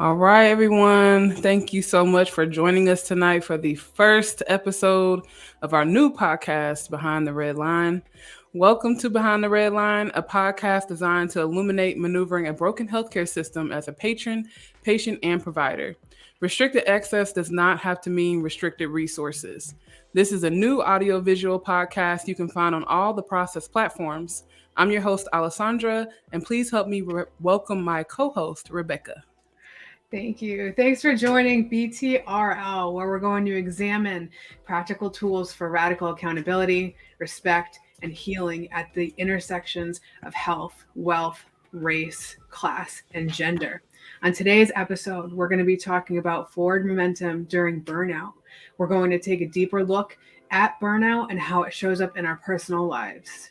All right, everyone. Thank you so much for joining us tonight for the first episode of our new podcast, Behind the Red Line. Welcome to Behind the Red Line, a podcast designed to illuminate maneuvering a broken healthcare system as a patron, patient, and provider. Restricted access does not have to mean restricted resources. This is a new audiovisual podcast you can find on all the process platforms. I'm your host, Alessandra, and please help me welcome my co host, Rebecca. Thank you. Thanks for joining BTRL, where we're going to examine practical tools for radical accountability, respect, and healing at the intersections of health, wealth, race, class, and gender. On today's episode, we're going to be talking about forward momentum during burnout. We're going to take a deeper look at burnout and how it shows up in our personal lives.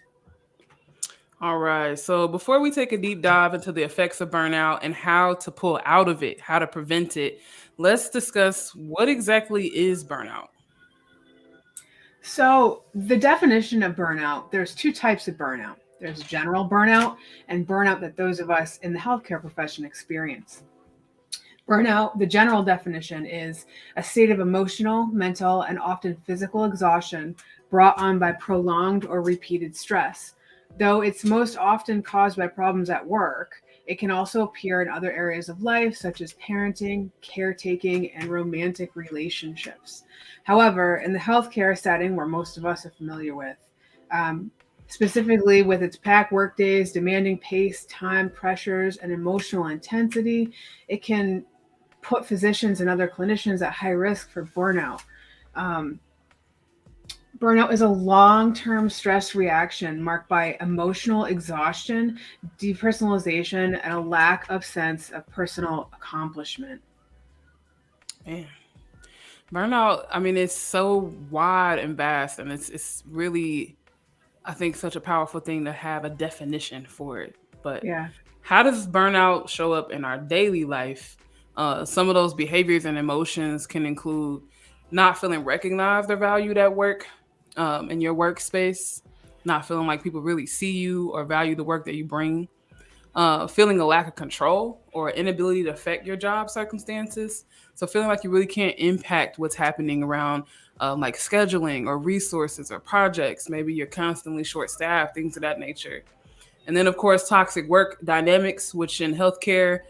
All right. So before we take a deep dive into the effects of burnout and how to pull out of it, how to prevent it, let's discuss what exactly is burnout. So, the definition of burnout, there's two types of burnout. There's general burnout and burnout that those of us in the healthcare profession experience. Burnout, the general definition, is a state of emotional, mental, and often physical exhaustion brought on by prolonged or repeated stress. Though it's most often caused by problems at work, it can also appear in other areas of life, such as parenting, caretaking, and romantic relationships. However, in the healthcare setting, where most of us are familiar with, um, specifically with its packed workdays, demanding pace, time pressures, and emotional intensity, it can put physicians and other clinicians at high risk for burnout. Um, Burnout is a long term stress reaction marked by emotional exhaustion, depersonalization, and a lack of sense of personal accomplishment. Man, burnout, I mean, it's so wide and vast, and it's really, I think, such a powerful thing to have a definition for it. But Yeah. how does burnout show up in our daily life? Some of those behaviors and emotions can include not feeling recognized or valued at work, in your workspace, not feeling like people really see you or value the work that you bring, feeling a lack of control or inability to affect your job circumstances. So feeling like you really can't impact what's happening around, like scheduling or resources or projects. Maybe you're constantly short staffed, things of that nature. And then, of course, toxic work dynamics, which in healthcare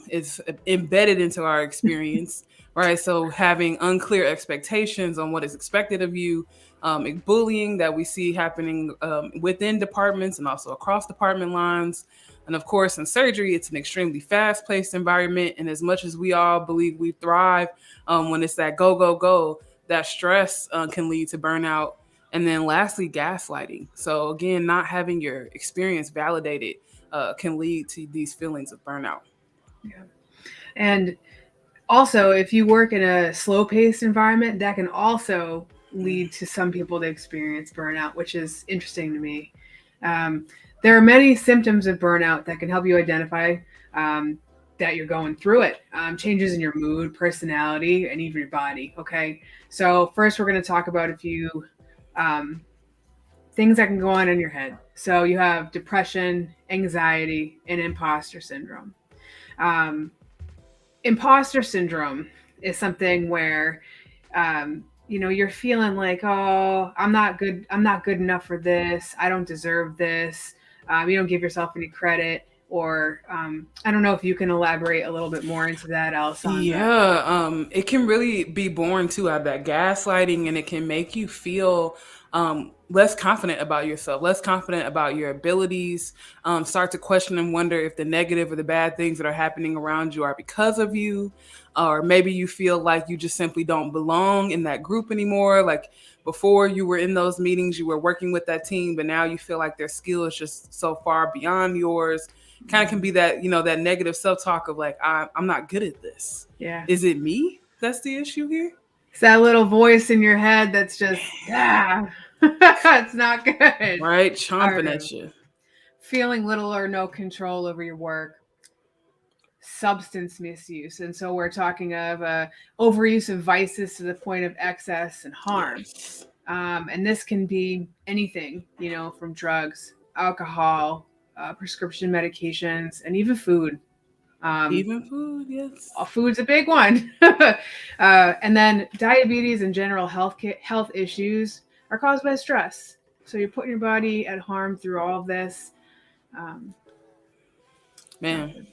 is embedded into our experience, right? So, having unclear expectations on what is expected of you, bullying that we see happening within departments and also across department lines. And of course, in surgery, it's an extremely fast paced environment. And as much as we all believe we thrive when it's that go, go, go, that stress can lead to burnout. And then lastly, gaslighting. So again, not having your experience validated can lead to these feelings of burnout. Yeah. And also, if you work in a slow paced environment, that can also lead to some people to experience burnout, which is interesting to me. Um, there are many symptoms of burnout that can help you identify um, that you're going through it. Changes in your mood, personality, and even your body. Okay. So, first, we're going to talk about a few um, things that can go on in your head. So, you have depression, anxiety, and imposter syndrome. Um, Imposter syndrome is something where you're feeling like, oh, I'm not good enough for this, I don't deserve this. You don't give yourself any credit, or I don't know if you can elaborate a little bit more into that, Alessandra. Yeah, it can really be born too out of that gaslighting, and it can make you feel less confident about yourself, less confident about your abilities. Start to question and wonder if the negative or the bad things that are happening around you are because of you, or maybe you feel like you just simply don't belong in that group anymore. Like before, you were in those meetings, you were working with that team, but now you feel like their skill is just so far beyond yours. Kind of can be that, that negative self-talk of like, I'm not good at this. Yeah, Is it me that's the issue here? it's that little voice in your head that's just it's not good. Right, All chomping right. at you. Feeling little or no control over your work, substance misuse. And so we're talking of overuse of vices to the point of excess and harm. Yes. And this can be anything, from drugs, alcohol, prescription medications, and even food. Even food, yes. Food's a big one. And then diabetes and general health issues are caused by stress. So you're putting your body at harm through all of this. Um, Man,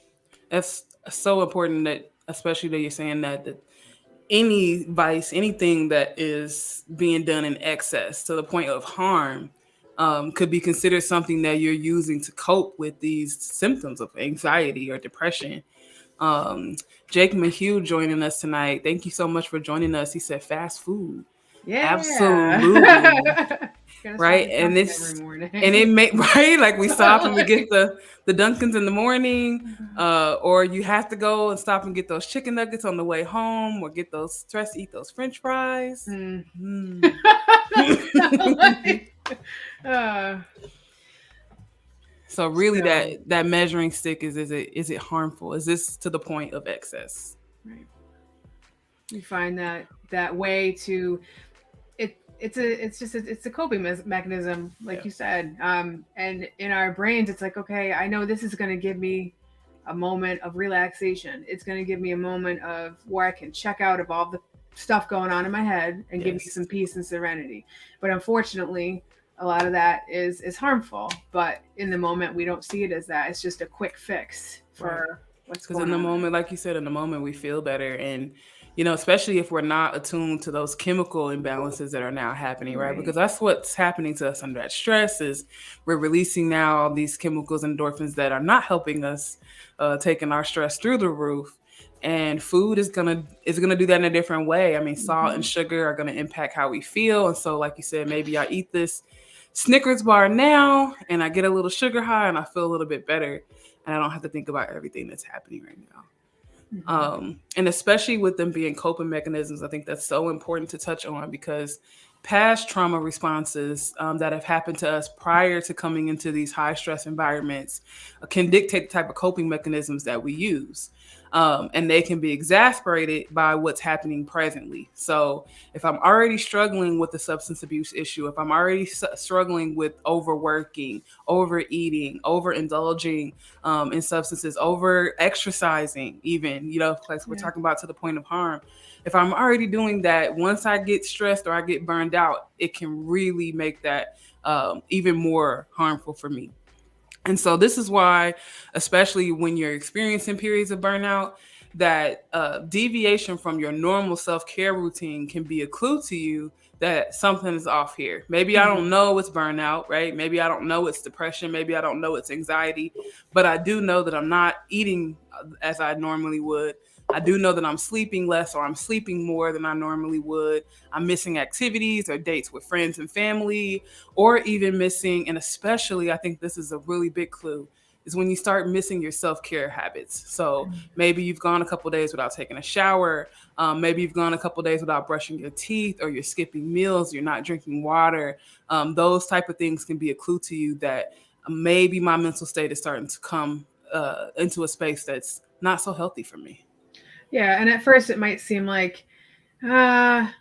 that's so important that, especially that you're saying that any vice, anything that is being done in excess to the point of harm, could be considered something that you're using to cope with these symptoms of anxiety or depression. Um, Jake Mahue joining us tonight. Thank you so much for joining us. He said fast food. Absolutely. yeah. Gonna stop Right. at And Dunkin' every this and morning. it may right like we stop and we get Like, the Dunkins in the morning, or you have to go and stop and get those chicken nuggets on the way home, or get those stress eat those French fries. mm. Mm. Like, uh, So really, so that measuring stick is it harmful? Is this to the point of excess? right. You find that way to it's a coping mechanism, like Yeah. you said. And in our brains, it's like, okay, I know this is going to give me a moment of relaxation. It's going to give me a moment of where I can check out of all the stuff going on in my head and give me Yes. some peace and serenity. But unfortunately, a lot of that is harmful. But in the moment, we don't see it as that. It's just a quick fix Right. for what's Because going in the on. moment, like you said, in the moment we feel better, and especially if we're not attuned to those chemical imbalances that are now happening, right? Right. Because that's what's happening to us under that stress is we're releasing now all these chemicals, endorphins that are not helping us, taking our stress through the roof. And food is gonna do that in a different way. I mean, salt and Mm-hmm. sugar are gonna impact how we feel, and so like you said, maybe I eat this Snickers bar now, and I get a little sugar high, and I feel a little bit better, and I don't have to think about everything that's happening right now. Mm-hmm. And especially with them being coping mechanisms, I think that's so important to touch on because past trauma responses that have happened to us prior to coming into these high stress environments can dictate the type of coping mechanisms that we use. And they can be exasperated by what's happening presently. So, if I'm already struggling with a substance abuse issue, if I'm already struggling with overworking, overeating, overindulging, in substances, over exercising, even, like we're Yeah. talking about to the point of harm. If I'm already doing that, once I get stressed or I get burned out, it can really make that even more harmful for me. And so this is why, especially when you're experiencing periods of burnout, that deviation from your normal self-care routine can be a clue to you that something is off here. Maybe I don't Mm-hmm. know it's burnout, right? Maybe I don't know it's depression. Maybe I don't know it's anxiety, but I do know that I'm not eating as I normally would. I do know that I'm sleeping less or I'm sleeping more than I normally would. I'm missing activities or dates with friends and family, or even missing, and especially I think this is a really big clue, is when you start missing your self-care habits. So maybe you've gone a couple days without taking a shower. Maybe you've gone a couple days without brushing your teeth, or you're skipping meals, you're not drinking water. Those type of things can be a clue to you that maybe my mental state is starting to come into a space that's not so healthy for me. Yeah, and at first it might seem like, ah,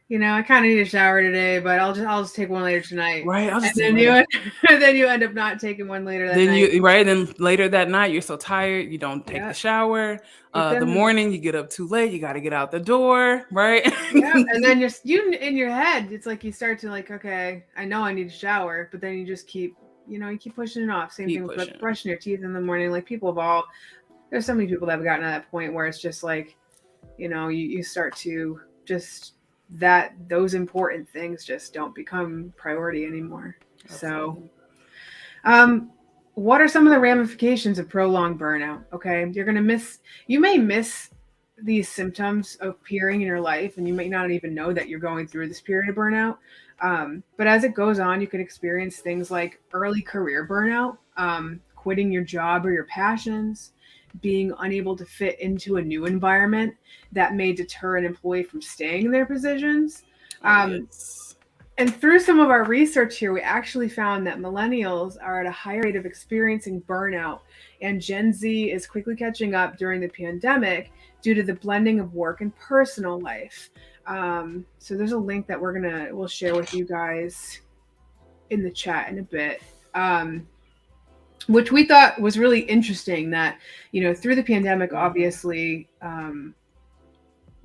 I kind of need a shower today, but I'll just take one later tonight. Right? I'll And just take then one. and then you end up not taking one later that Then night. you right then later that night you're so tired you don't take Yeah, the shower. but The then morning you get up too late, you got to get out the door, right? yeah, and then you in your head, it's like you start to like, okay, I know I need a shower, but then you just you keep pushing it off. Same thing Keep with pushing. brushing your teeth in the morning. Like people have all there's so many people that have gotten to that point where it's just like, you start to just that those important things just don't become priority anymore. So, Absolutely. um, what are some of the ramifications of prolonged burnout? Okay, you may miss these symptoms appearing in your life, and you may not even know that you're going through this period of burnout. But as it goes on, you can experience things like early career burnout, quitting your job or your passions, being unable to fit into a new environment that may deter an employee from staying in their positions. Oh Um, yes. and through some of our research here, we actually found that millennials are at a higher rate of experiencing burnout, and Gen Z is quickly catching up during the pandemic due to the blending of work and personal life. So there's a link that we'll share with you guys in the chat in a bit. Um, which we thought was really interesting. That through the pandemic, Yeah. obviously,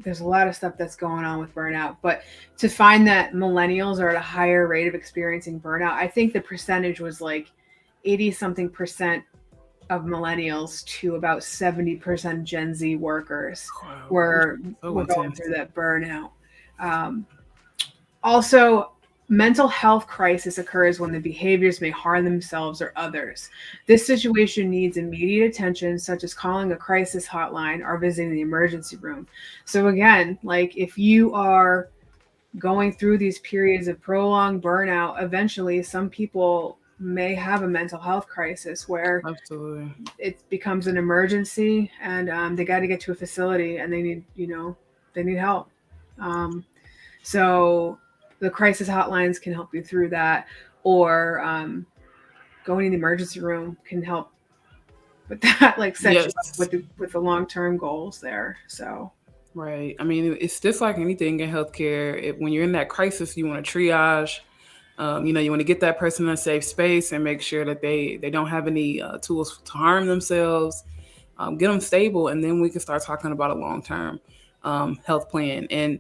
there's a lot of stuff that's going on with burnout, but to find that millennials are at a higher rate of experiencing burnout, I think the percentage was like 80 something percent of millennials to about 70% Gen Z workers Wow, which were is so were going intense. through that burnout. Um, Also, mental health crisis occurs when the behaviors may harm themselves or others. This situation needs immediate attention, such as calling a crisis hotline or visiting the emergency room. So, again, like if you are going through these periods of prolonged burnout, eventually some people may have a mental health crisis where Absolutely. it becomes an emergency and they got to get to a facility and they need help. Um, so the crisis hotlines can help you through that, or going in the emergency room can help with that, like set you up Yes. with the long term goals there. So Right. I mean, it's just like anything in healthcare. When you're in that crisis, you want to triage. You want to get that person in a safe space and make sure that they don't have any tools to harm themselves. Get them stable, and then we can start talking about a long term health plan. And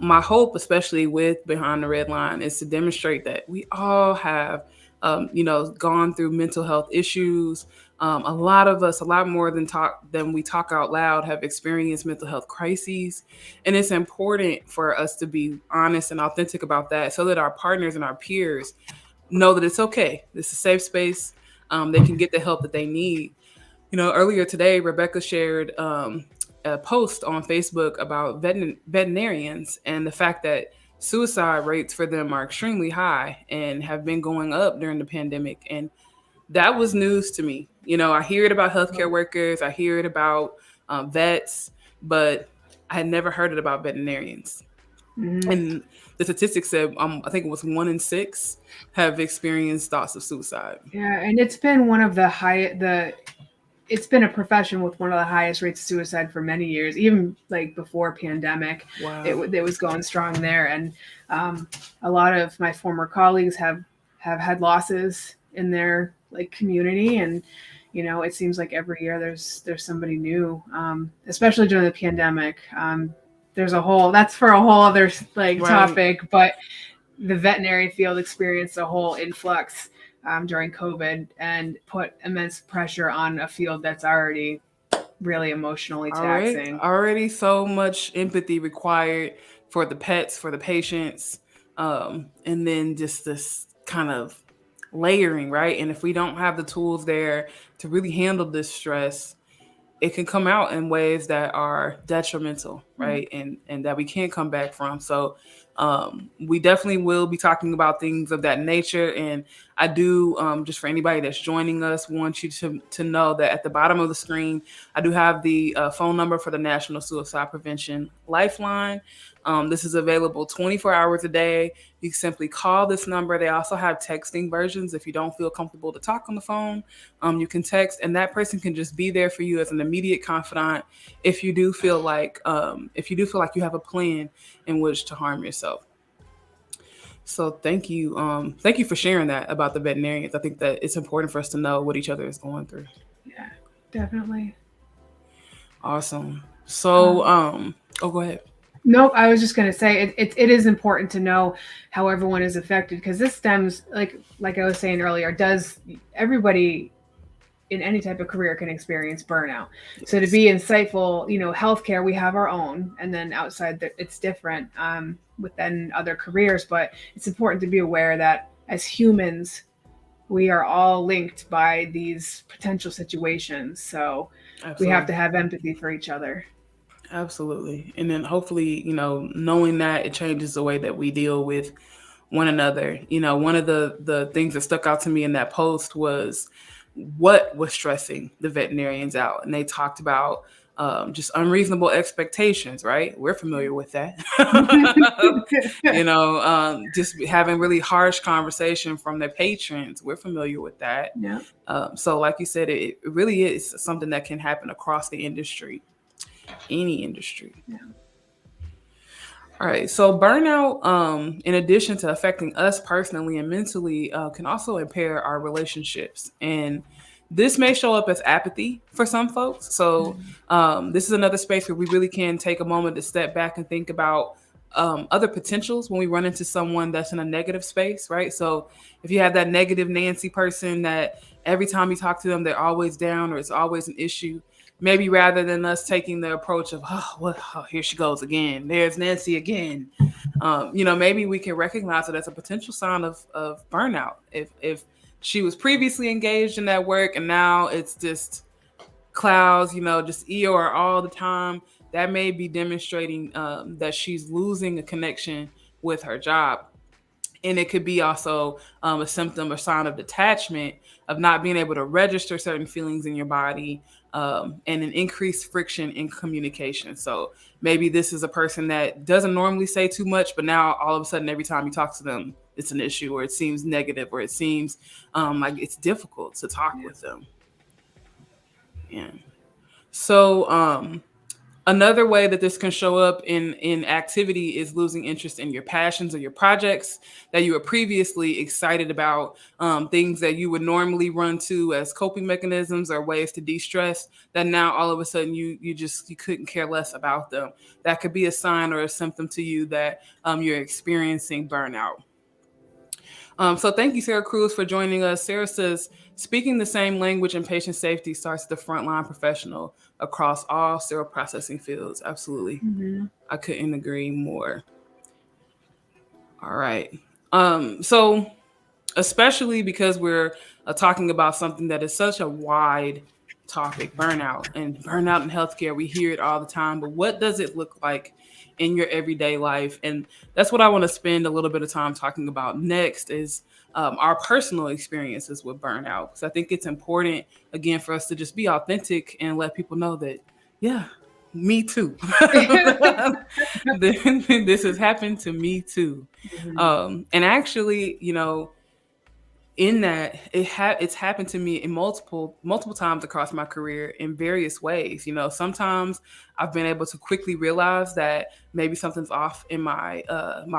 my hope, especially with Behind the Red Line, is to demonstrate that we all have, gone through mental health issues. A lot of us, a lot more than we talk out loud, have experienced mental health crises, and it's important for us to be honest and authentic about that, so that our partners and our peers know that it's okay. This is a safe space. They can get the help that they need. Earlier today, Rebecca shared a post on Facebook about veterinarians and the fact that suicide rates for them are extremely high and have been going up during the pandemic. And that was news to me. I hear it about healthcare workers, I hear it about vets, but I had never heard it about veterinarians. mhm. And the statistics said, I think it was 1 in 6 have experienced thoughts of suicide. Yeah, and it's been one of the high the it's been a profession with one of the highest rates of suicide for many years, even like before pandemic. Wow. It was going strong there, and um, a lot of my former colleagues have had losses in their like community, and it seems like every year there's somebody new, especially during the pandemic. There's a whole that's for a whole other like Right. topic, but the veterinary field experienced a whole influx during COVID and put immense pressure on a field that's already really emotionally Already, taxing. already so much empathy required for the pets, for the patients, and then just this kind of layering, right? And if we don't have the tools there to really handle this stress, it can come out in ways that are detrimental, right? And that we can't come back from. So we definitely will be talking about things of that nature. And I do, just for anybody that's joining us, want you to know that at the bottom of the screen, I do have the phone number for the National Suicide Prevention Lifeline. This is available 24 hours a day. You can simply call this number. They also have texting versions if you don't feel comfortable to talk on the phone. You can text, and that person can just be there for you as an immediate confidant if you do feel like you have a plan in which to harm yourself. So thank you for sharing that about the veterinarians. I think that it's important for us to know what each other is going through. Yeah, definitely. Awesome. So Um, oh, go ahead. nope, I was just going to say it is important to know how everyone is affected because this stems like I was saying earlier, does everybody in any type of career can experience burnout. So to Yes, be insightful, healthcare, we have our own, and then outside it's different within other careers. But it's important to be aware that as humans, we are all linked by these potential situations. So we have absolutely. to have empathy for each other. Absolutely. And then hopefully, knowing that it changes the way that we deal with one another. One of the things that stuck out to me in that post was what was stressing the veterinarians out. And they talked about just unreasonable expectations, right? We're familiar with that. Just having really harsh conversation from their patrons. We're familiar with that. Yeah. So, like you said, it really is something that can happen across the industry, any industry. Yeah. All right. So burnout, in addition to affecting us personally and mentally, can also impair our relationships. And this may show up as apathy for some folks. So this is another space where we really can take a moment to step back and think about other potentials when we run into someone that's in a negative space, right? So if you have that negative Nancy person that every time you talk to them, they're always down or it's always an issue, maybe rather than us taking the approach of, oh, well, oh, here she goes again, there's Nancy again, maybe we can recognize it as a potential sign of burnout. If she was previously engaged in that work and now it's just clouds, just Eeyore all the time, that may be demonstrating that she's losing a connection with her job. And it could be also a symptom or sign of detachment, of not being able to register certain feelings in your body, and an increased friction in communication. So maybe this is a person that doesn't normally say too much, but now all of a sudden, every time you talk to them, it's an issue, or it seems negative, or it seems like it's difficult to talk Yeah. with them. Yeah. So another way that this can show up in activity is losing interest in your passions or your projects that you were previously excited about, things that you would normally run to as coping mechanisms or ways to de-stress, that now all of a sudden you couldn't care less about them. That could be a sign or a symptom to you that you're experiencing burnout. So thank you, Sarah Cruz, for joining us. Sarah says, speaking the same language in patient safety starts the frontline professional across all sterile processing fields. Absolutely. Mhm. I couldn't agree more. All right. So especially because we're talking about something that is such a wide topic, burnout, and burnout in healthcare, we hear it all the time, but what does it look like in your everyday life? And that's what I want to spend a little bit of time talking about next, is our personal experiences with burnout, because I think it's important, again, for us to just be authentic and let people know that, yeah, me too. This has happened to me too. Mhm. And actually, in that it's happened to me in multiple times across my career in various ways. Sometimes I've been able to quickly realize that maybe something's off in my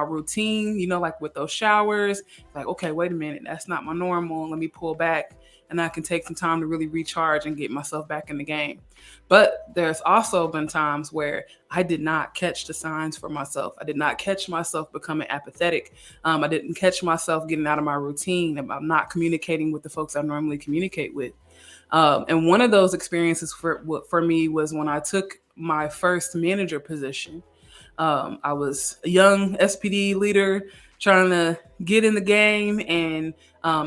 routine, like with those showers, like, okay, wait a minute, that's not my normal, let me pull back, and I can take some time to really recharge and get myself back in the game. But there's also been times where I did not catch the signs for myself. I did not catch myself becoming apathetic. I didn't catch myself getting out of my routine, about not communicating with the folks I normally communicate with. And one of those experiences for me was when I took my first manager position. I was a young SPD leader trying to get in the game, and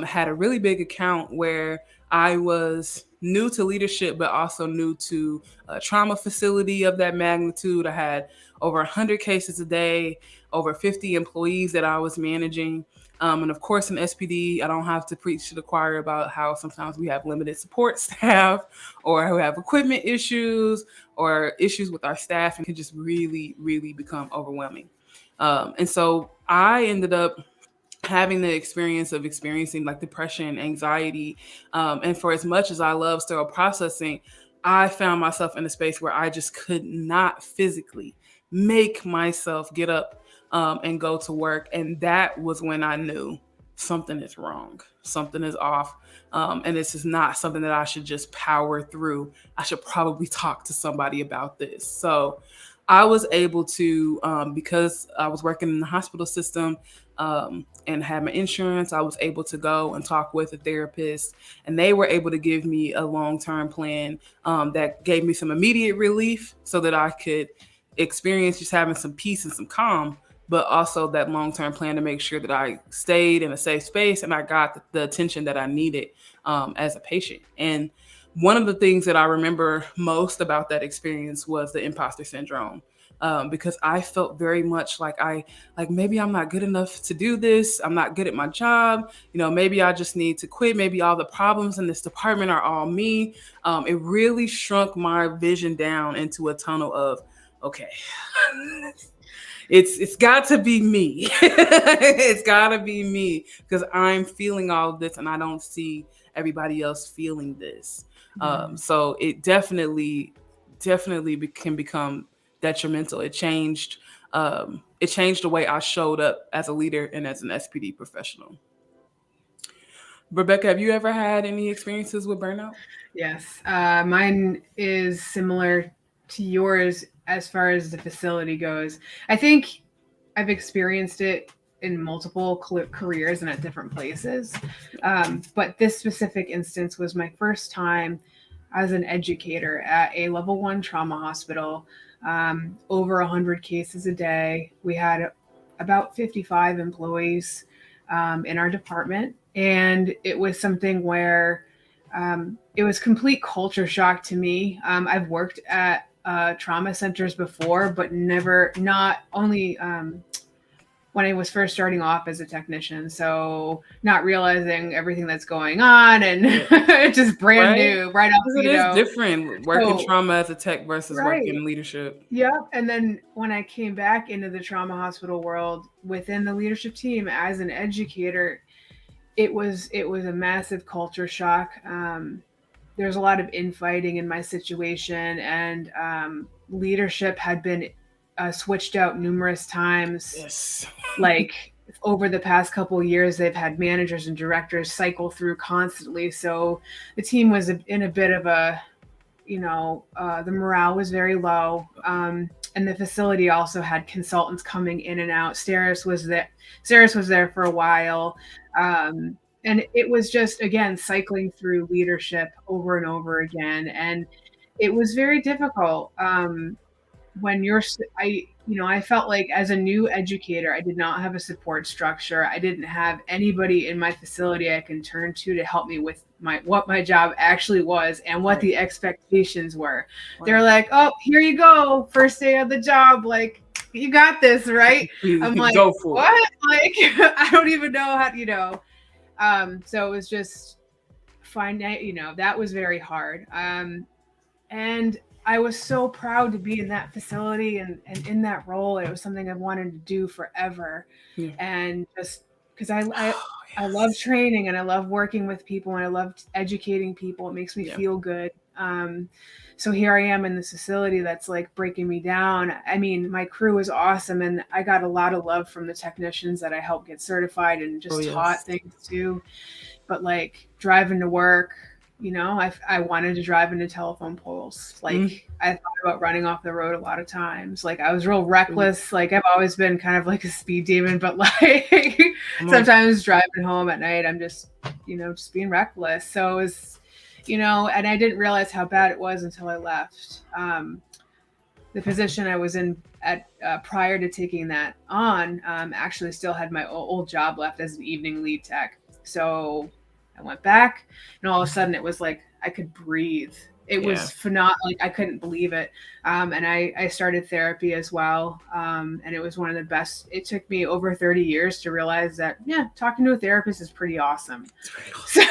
had a really big account where I was new to leadership, but also new to a trauma facility of that magnitude. I had over 100 cases a day, over 50 employees that I was managing. And of course, in SPD, I don't have to preach to the choir about how sometimes we have limited support staff, or we have equipment issues, or issues with our staff, and can just really, really become overwhelming. And so I ended up having the experience of experiencing like depression, anxiety. And for as much as I love sterile processing, I found myself in a space where I just could not physically make myself get up and go to work. And that was when I knew something is wrong, something is off. And this is not something that I should just power through. I should probably talk to somebody about this. So I was able to, because I was working in the hospital system, and had my insurance, I was able to go and talk with a therapist, and they were able to give me a long-term plan that gave me some immediate relief so that I could experience just having some peace and some calm, but also that long-term plan to make sure that I stayed in a safe space and I got the attention that I needed as a patient. And one of the things that I remember most about that experience was the imposter syndrome. Because I felt very much like maybe I'm not good enough to do this. I'm not good at my job. Maybe I just need to quit. Maybe all the problems in this department are all me. It really shrunk my vision down into a tunnel of, okay, it's got to be me. It's got to be me, because I'm feeling all of this and I don't see everybody else feeling this. Mhm. So it definitely can become detrimental. It changed it changed the way I showed up as a leader and as an SPD professional. Rebecca, have you ever had any experiences with burnout? Yes, mine is similar to yours as far as the facility goes. I think I've experienced it in multiple careers and at different places. But this specific instance was my first time as an educator at a level one trauma hospital. Over 100 cases a day. We had about 55 employees in our department. And it was something where it was complete culture shock to me. I've worked at trauma centers before, but never, not only when I was first starting off as a technician. So not realizing everything that's going on and it's just brand Right? new, right off, Because it is different working So, trauma as a tech versus working right. in leadership. Yeah. And then when I came back into the trauma hospital world within the leadership team as an educator, it was a massive culture shock. There's a lot of infighting in my situation, and leadership had been switched out numerous times. Yes. Like over the past couple of years, they've had managers and directors cycle through constantly. So the team was in a bit of a, the morale was very low. And the facility also had consultants coming in and out. Saris was there for a while. And it was just, again, cycling through leadership over and over again. And it was very difficult. When I felt like as a new educator, I did not have a support structure. I didn't have anybody in my facility I can turn to help me with what my job actually was and what the expectations were. They're like, "Oh, here you go, first day of the job, like you got this, right?" I'm like, Go for "What?" it. Like I don't even know how. So it was just finite. That was very hard. And I was so proud to be in that facility and in that role. It was something I wanted to do forever. Yeah. And just because I love Yes. training and I love working with people and I love educating people. It makes me Yeah. feel good. So here I am in this facility that's like breaking me down. I mean, my crew is awesome and I got a lot of love from the technicians that I helped get certified and Oh, just taught yes. things to. But like driving to work, I wanted to drive into telephone poles. Like Mm. I thought about running off the road a lot of times. Like I was real reckless. Like I've always been kind of like a speed demon, but like Come on. sometimes driving home at night, I'm just being reckless. So it was, and I didn't realize how bad it was until I left. The position I was in at prior to taking that on actually still had my old job left as an evening lead tech. So I went back, and all of a sudden it was like I could breathe. It Yeah. was phenomenal. Like I couldn't believe it. And I started therapy as well. And it was one of the best. It took me over 30 years to realize that, yeah, talking to a therapist is pretty awesome. It's pretty So,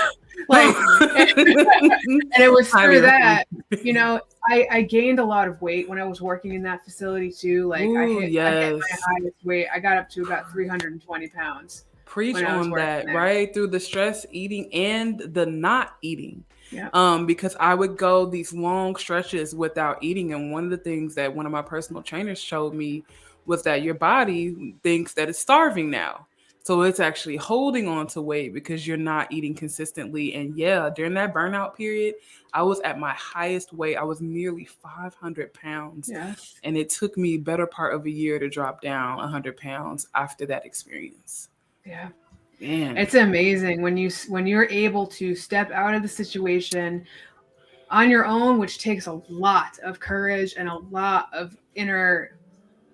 like, and it was Highly through that, recommend. I gained a lot of weight when I was working in that facility too. Like Ooh, I hit yes. my highest weight. I got up to about 320 pounds Preach when I was on working that, there. right? Through the stress eating and the not eating. Yeah. Because I would go these long stretches without eating. And one of the things that one of my personal trainers showed me was that your body thinks that it's starving now. So it's actually holding on to weight because you're not eating consistently. And yeah, during that burnout period, I was at my highest weight. I was nearly 500 pounds. Yes. And it took me better part of a year to drop down 100 pounds after that experience. Yeah. Man. It's amazing when you're able to step out of the situation on your own, which takes a lot of courage and a lot of inner.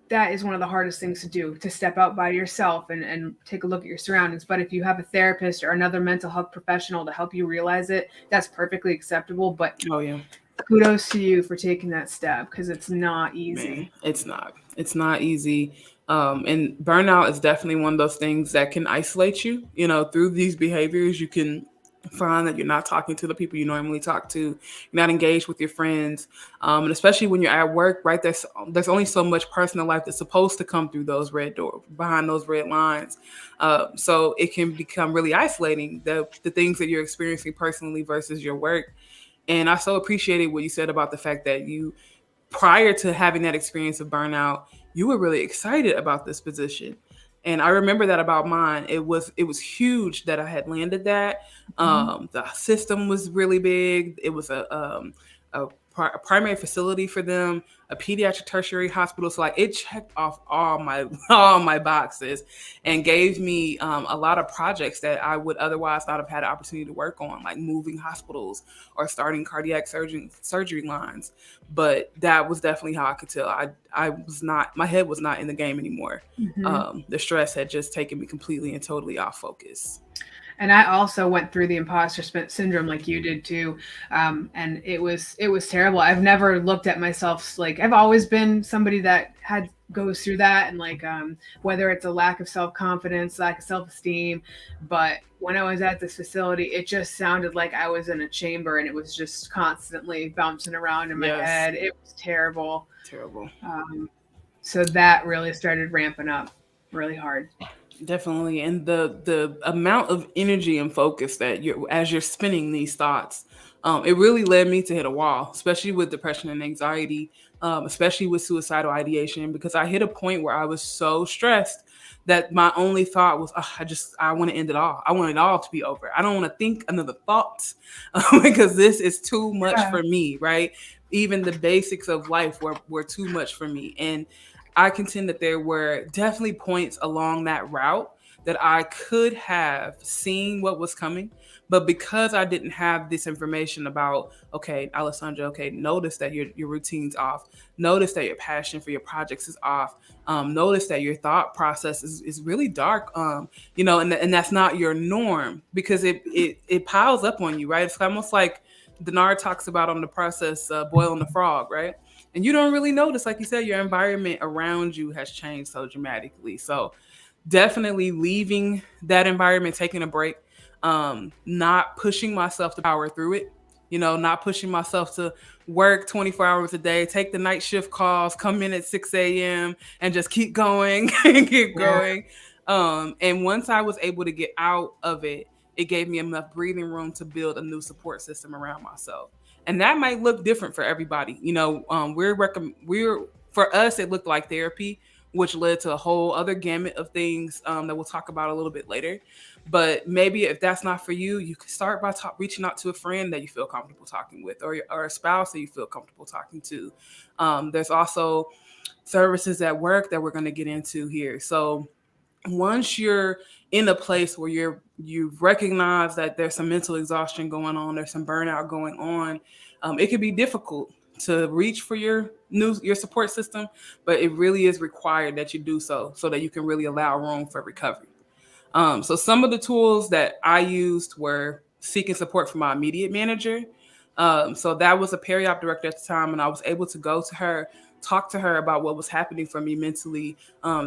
That is one of the hardest things to do, to step out by yourself and take a look at your surroundings. But if you have a therapist or another mental health professional to help you realize it, that's perfectly acceptable. But Oh yeah. kudos to you for taking that step because it's not Man, easy. it's not. It's not easy. And burnout is definitely one of those things that can isolate you. Through these behaviors, you can find that you're not talking to the people you normally talk to. You're not engaged with your friends, and especially when you're at work. Right, there's only so much personal life that's supposed to come through those red doors, behind those red lines. So it can become really isolating. The things that you're experiencing personally versus your work. And I so appreciated what you said about the fact that you prior to having that experience of burnout, you were really excited about this position. And I remember that about mine. It was huge that I had landed that. Mhm. The system was really big. It was a primary facility for them, a pediatric tertiary hospital. So like it checked off all my all my boxes, and gave me a lot of projects that I would otherwise not have had an opportunity to work on, like moving hospitals or starting cardiac surgery lines. But that was definitely how I could tell I was not, my head was not in the game anymore. Mhm. The stress had just taken me completely and totally off focus. And I also went through the imposter syndrome like you did too, and it was terrible. I've never looked at myself like I've always been somebody that had goes through that, and like whether it's a lack of self confidence, lack of self esteem, but when I was at this facility, it just sounded like I was in a chamber and it was just constantly bouncing around in my Yes, head. It was terrible. terrible. Um, so that really started ramping up really hard. Definitely. And the amount of energy and focus that you're as you're spinning these thoughts, it really led me to hit a wall, especially with depression and anxiety, especially with suicidal ideation, because I hit a point where I was so stressed that my only thought was, "Ugh, I want to end it all. I want it all to be over. I don't want to think another thought because this is too much Yeah. for me, right? Even the basics of life were too much for me. And I contend that there were definitely points along that route that I could have seen what was coming. But because I didn't have this information about, okay, Alessandra, okay, notice that your routine's off. Notice that your passion for your projects is off. Notice that your thought process is really dark. And that's not your norm, because it piles up on you, right? It's almost like Denard talks about on the process, boiling the frog, right? And you don't really notice, like you said, your environment around you has changed so dramatically. So definitely leaving that environment, taking a break, not pushing myself to power through it, not pushing myself to work 24 hours a day, take the night shift calls, come in at 6 a.m. and just keep going and keep Yeah. going. And once I was able to get out of it, it gave me enough breathing room to build a new support system around myself. And that might look different for everybody. We're for us, it looked like therapy, which led to a whole other gamut of things that we'll talk about a little bit later. But maybe if that's not for you, you can start by reaching out to a friend that you feel comfortable talking with, or a spouse that you feel comfortable talking to. There's also services at work that we're going to get into here. So once you're in a place where you've recognized that there's some mental exhaustion going on, there's some burnout going on, it can be difficult to reach for your support system, but it really is required that you do so that you can really allow room for recovery. So some of the tools that I used were seeking support from my immediate manager. So that was a peri-op director at the time, and I was able to go to her, talk to her about what was happening for me mentally,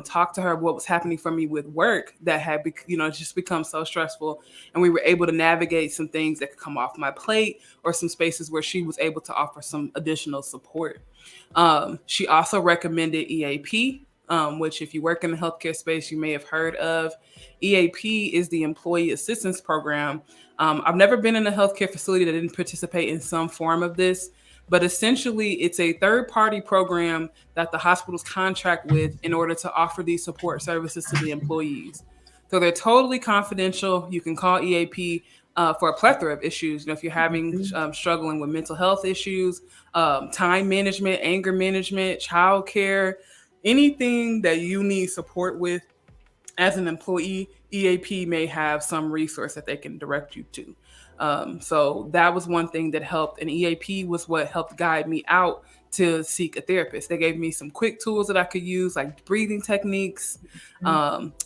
talk to her what was happening for me with work that had, just become so stressful, and we were able to navigate some things that could come off my plate, or some spaces where she was able to offer some additional support. She also recommended EAP, which, if you work in the healthcare space, you may have heard of. EAP is the Employee Assistance Program. I've never been in a healthcare facility that didn't participate in some form of this, but essentially it's a third party program that the hospitals contract with in order to offer these support services to the employees. So they're totally confidential. You can call EAP for a plethora of issues. If you're having Mhm. struggling with mental health issues, time management, anger management, childcare, anything that you need support with as an employee, EAP may have some resource that they can direct you to. So that was one thing that helped, and EAP was what helped guide me out to seek a therapist. They gave me some quick tools that I could use, like breathing techniques.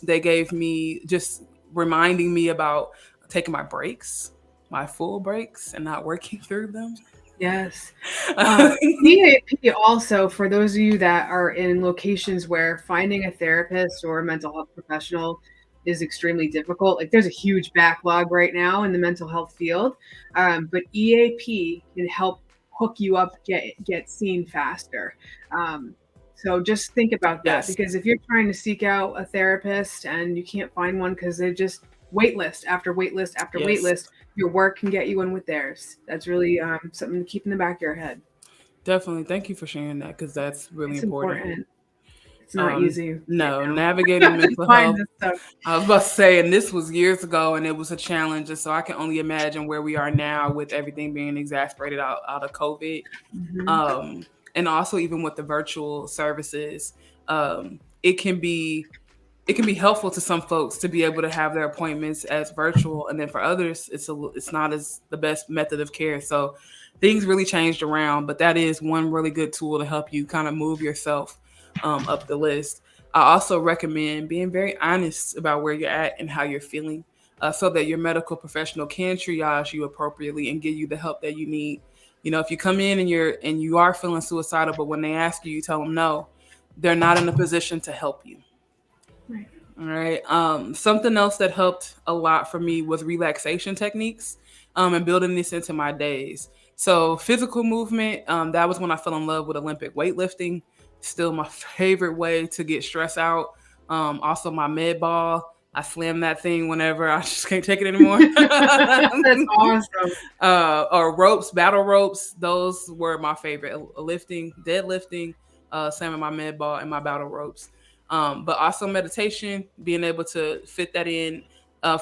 They gave me just reminding me about taking my breaks, my full breaks, and not working through them. Yes. Uh, EAP also, for those of you that are in locations where finding a therapist or a mental health professional is extremely difficult, like there's a huge backlog right now in the mental health field, but EAP can help hook you up, get seen faster. Um, so just think about that, Yes, because if you're trying to seek out a therapist and you can't find one because they just wait list after wait list after wait yes. list, your work can get you in with theirs. That's really something to keep in the back of your head. Definitely. Thank you for sharing that because that's really It's important. important. It's not easy right No, now navigating to mental find health. this stuff. I was about to say, and this was years ago, and it was a challenge. And so I can only imagine where we are now with everything being exasperated out of COVID. Hmm. Um, and also even with the virtual services, it can be helpful to some folks to be able to have their appointments as virtual, and then for others it's not as the best method of care. So things really changed around, but that is one really good tool to help you kind of move yourself up the list. I also recommend being very honest about where you're at and how you're feeling, so that your medical professional can triage you appropriately and give you the help that you need. You know, if you come in and you are feeling suicidal, but when they ask you, you tell them no, they're not in a position to help you. Right. All right. Something else that helped a lot for me was relaxation techniques, and building this into my days. So physical movement, that was when I fell in love with Olympic weightlifting. Still my favorite way to get stress out. Also my med ball. I slam that thing whenever I just can't take it anymore. That's awesome. Or ropes, battle ropes. Those were my favorite. Lifting, deadlifting, slamming my med ball, and my battle ropes. But also meditation, being able to fit that in.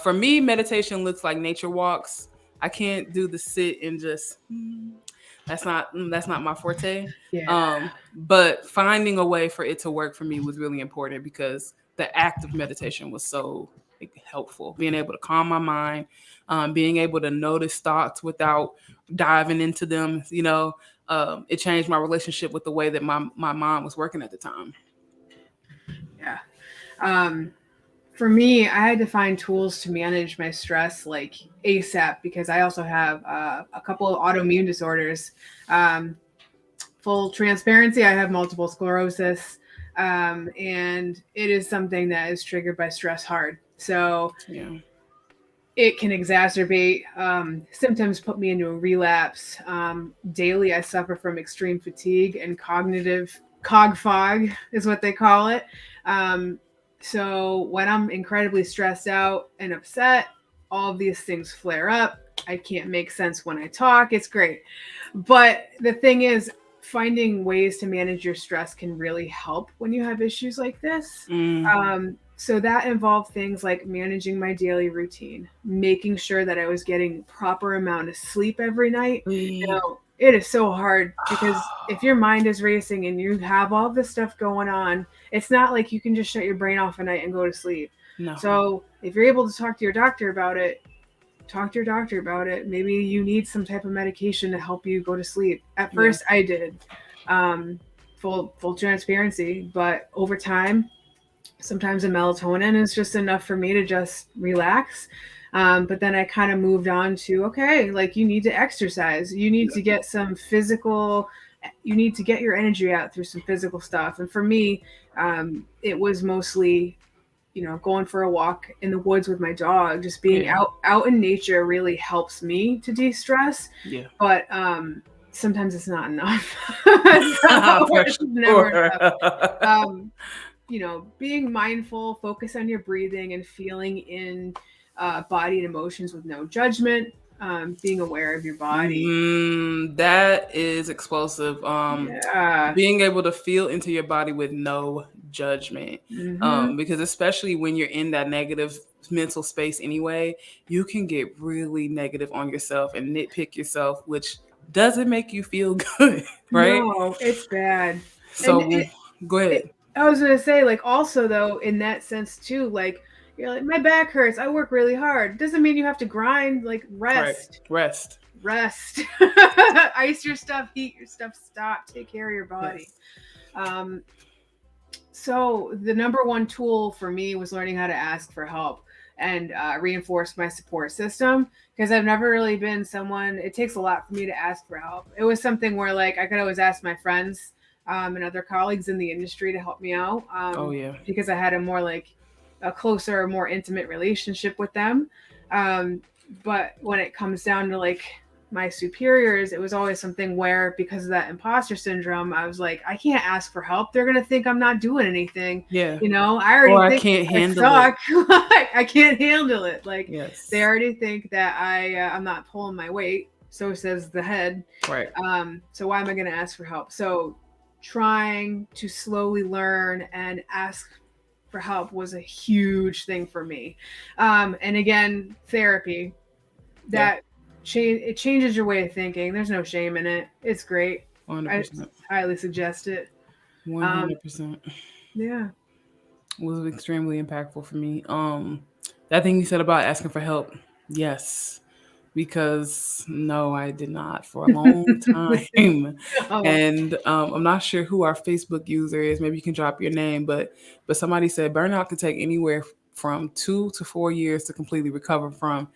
For me, meditation looks like nature walks. I can't do the sit and just that's not my forte. Yeah. But finding a way for it to work for me was really important because the act of meditation was so helpful. Being able to calm my mind, being able to notice thoughts without diving into them. It changed my relationship with the way that my mind was working at the time. Yeah. Um, for me, I had to find tools to manage my stress like ASAP because I also have a couple of autoimmune disorders. Um, Full transparency, I have multiple sclerosis, and it is something that is triggered by stress hard. So Yeah. it can exacerbate symptoms, put me into a relapse. Daily, I suffer from extreme fatigue and cog fog, is what they call it. Um, so when I'm incredibly stressed out and upset, all of these things flare up. I can't make sense when I talk. It's great. But the thing is, finding ways to manage your stress can really help when you have issues like this. Mm. So that involved things like managing my daily routine, making sure that I was getting proper amount of sleep every night. You Sleep. know, it is so hard because if your mind is racing and you have all this stuff going on, it's not like you can just shut your brain off at night and go to sleep. No. So if you're able to talk to your doctor about it, talk to your doctor about it. Maybe you need some type of medication to help you go to sleep. At first, I did, um, full transparency, but over time, sometimes the melatonin is just enough for me to just relax. But then I kind of moved on to okay, like you need to exercise, you need to get some physical, you need to get your energy out through some physical stuff. And for me, it was mostly going for a walk in the woods with my dog, just being Yeah. out in nature really helps me to de-stress. Yeah. But sometimes it's not enough. So For it's never sure. enough. Um, Being mindful, focus on your breathing and feeling in body and emotions with no judgment. Being aware of your body. That is explosive. Yeah. Being able to feel into your body with no judgment. Hmm. Because especially when you're in that negative mental space anyway, you can get really negative on yourself and nitpick yourself, which doesn't make you feel good, right? No, it's bad. And So go ahead. I was gonna say, like, also though, in that sense too, like, you're like, my back hurts. I work really hard. Doesn't mean you have to grind. Like, Correct. rest, Rest. rest, ice your stuff, heat your stuff. Stop. Take care of your body. Yes. Um, so the number one tool for me was learning how to ask for help and reinforce my support system because I've never really been someone. It takes a lot for me to ask for help. It was something where like I could always ask my friends and other colleagues in the industry to help me out Oh yeah. because I had a more like a closer, more intimate relationship with them. Um, but when it comes down to like my superiors, it was always something where because of that imposter syndrome, I was like, I can't ask for help. They're gonna think I'm not doing anything. Yeah. I already Or I think can't I handle it. suck. I can't handle it. Like Yes. they already think that I'm not pulling my weight. so says the head. Right. So why am I going to ask for help? So trying to slowly learn and ask for help was a huge thing for me. And again, therapy, Yeah. that it changes your way of thinking. There's no shame in it. It's great. I 100%. highly suggest it. Um, 100%. yeah. Was extremely impactful for me. That thing you said about asking for help. Yes. Because no, I did not for a long time. Oh, And I'm not sure who our Facebook user is. Maybe you can drop your name, but somebody said burnout can take anywhere from 2 to 4 years to completely recover from.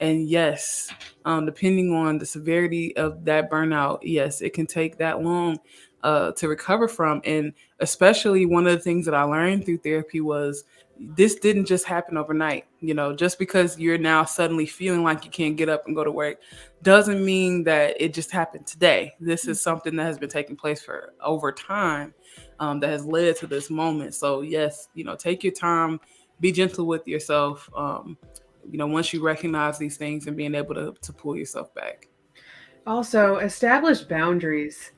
And yes, depending on the severity of that burnout, yes, it can take that long to recover from. And especially one of the things that I learned through therapy was this didn't just happen overnight. You know, just because you're now suddenly feeling like you can't get up and go to work doesn't mean that it just happened today. This is something that has been taking place for over time, that has led to this moment. So, yes, take your time, be gentle with yourself. Once you recognize these things and being able to pull yourself back. also, establish boundaries.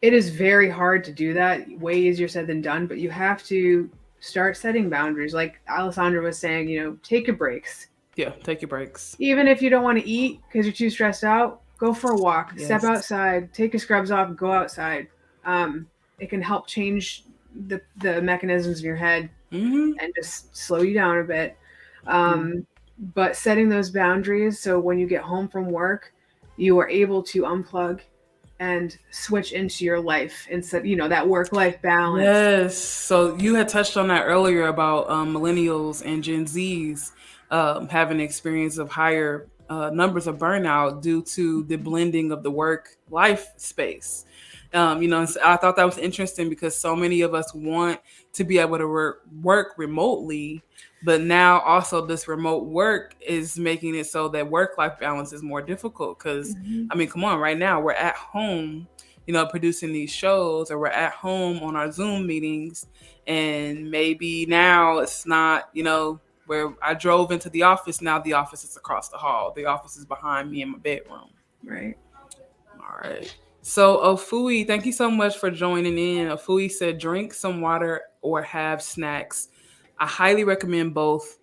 It is very hard to do that, way easier said than done, but you have to start setting boundaries. Like Alessandra was saying, take your breaks. Yeah, take your breaks. Even if you don't want to eat because you're too stressed out, go for a walk, step Yes. outside, take your scrubs off, and go outside. Um, it can help change the mechanisms in your head Mm-hmm. and just slow you down a bit. Yeah. Um, but setting those boundaries so when you get home from work, you are able to unplug and switch into your life instead, that work life balance. Yes. So you had touched on that earlier about millennials and Gen Zs having experience of higher numbers of burnout due to the blending of the work life space. I thought that was interesting because so many of us want to be able to work remotely, but now also this remote work is making it so that work life balance is more difficult. Because, Mhm. I mean, come on, right now we're at home, producing these shows, or we're at home on our Zoom meetings, and maybe now it's not, where I drove into the office. Now the office is across the hall. The office is behind me in my bedroom. Right. All right. So, Ofui, thank you so much for joining in. Ofui said, drink some water or have snacks. I highly recommend both.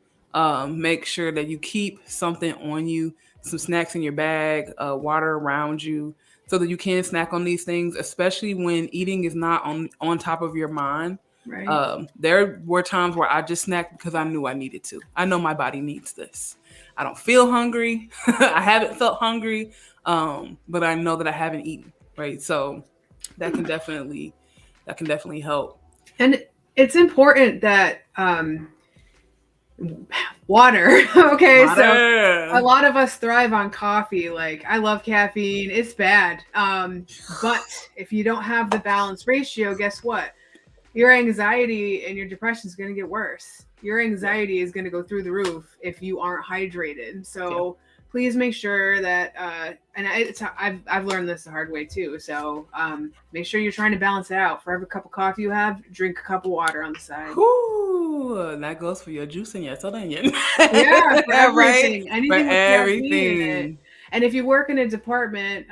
Make sure that you keep something on you, some snacks in your bag, water around you, so that you can snack on these things, especially when eating is not on top of your mind. Right. There were times where I just snacked because I knew I needed to. I know my body needs this. I don't feel hungry. I haven't felt hungry, but I know that I haven't eaten. Right, so that can definitely help. And it's important that water. Okay, so a Water. lot of us thrive on coffee. Like I love caffeine. It's bad. But if you don't have the balance ratio, guess what? Your anxiety and your depression is going to get worse. Your Yeah, anxiety is going to go through the roof if you aren't hydrated. yeah. So please make sure that, and I've learned this the hard way too. So make sure you're trying to balance it out. For every cup of coffee you have, drink a cup of water on the side. Whew, that goes for your juice and your soda onion. Yeah, for Right? everything, For anything with caffeine in it. everything. And if you work in a department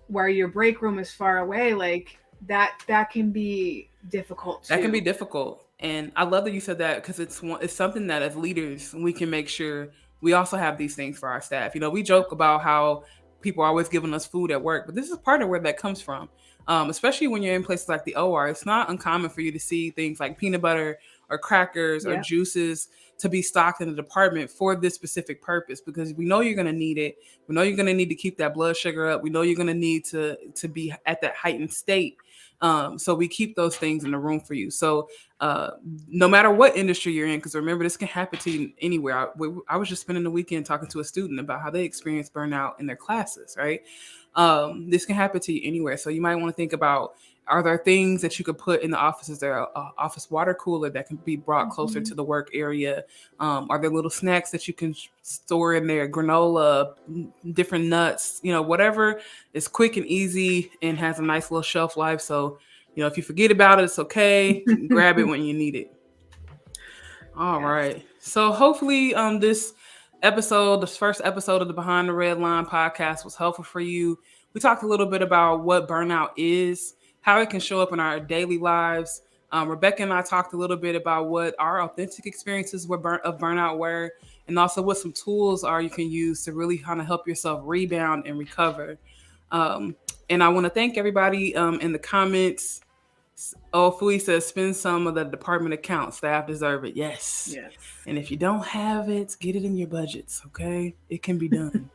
where your break room is far away, like that can be difficult That can too. be difficult. And I love that you said that because it's something that as leaders we can make sure we also have these things for our staff. We joke about how people are always giving us food at work, but this is part of where that comes from. Especially when you're in places like the OR, it's not uncommon for you to see things like peanut butter or crackers or Yeah. juices to be stocked in the department for this specific purpose, because we know you're going to need it. We know you're going to need to keep that blood sugar up. We know you're going to need to be at that heightened state. So we keep those things in the room for you. So uh, no matter what industry you're in, because remember, this can happen to you anywhere. I was just spending the weekend talking to a student about how they experience burnout in their classes, right? This can happen to you anywhere. So you might want to think about, are there things that you could put in the office? Is there a office water cooler that can be brought closer Mhm. to the work area? Are there little snacks that you can store in there? Granola, different nuts, whatever is quick and easy and has a nice little shelf life. So, if you forget about it, it's okay. Grab it when you need it. All Yes. right. So hopefully, this episode, this first episode of the Behind the Red Line podcast was helpful for you. We talked a little bit about what burnout is, how it can show up in our daily lives. Rebecca and I talked a little bit about what our authentic experiences of burnout were, and also what some tools are you can use to really kind of help yourself rebound and recover. Um, and I want to thank everybody in the comments. Oh, Fui says spend some of the department account. Staff deserve it. Yes. Yes. And if you don't have it, get it in your budgets, okay? It can be done.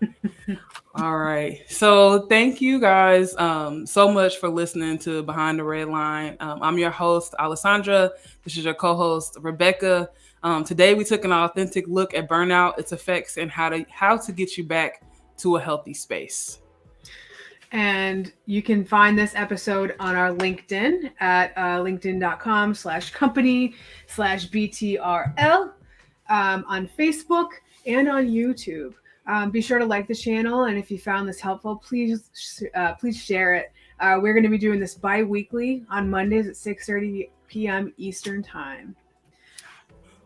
All right. So thank you guys so much for listening to Behind the Red Line. I'm your host, Alessandra. This is your co-host, Rebecca. Today we took an authentic look at burnout, its effects, and how to get you back to a healthy space. And you can find this episode on our LinkedIn at linkedin.com/company/BTRL, on Facebook and on YouTube. Be sure to like the channel, and if you found this helpful, please share it. We're going to be doing this bi-weekly on Mondays at 6:30 p.m. Eastern Time.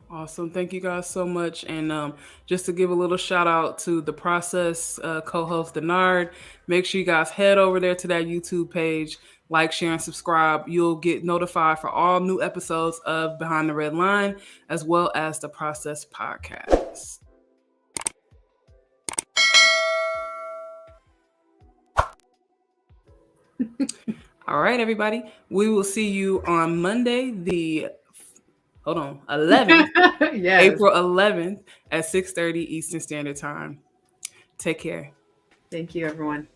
Awesome. Thank you guys so much. And just to give a little shout out to the process co host, Denard, make sure you guys head over there to that YouTube page, like, share, and subscribe. You'll get notified for all new episodes of Behind the Red Line, as well as the Process podcast. All right, everybody. We will see you on Monday, the 11th, Yes. April 11th at 6:30 Eastern Standard Time. Take care. Thank you, everyone.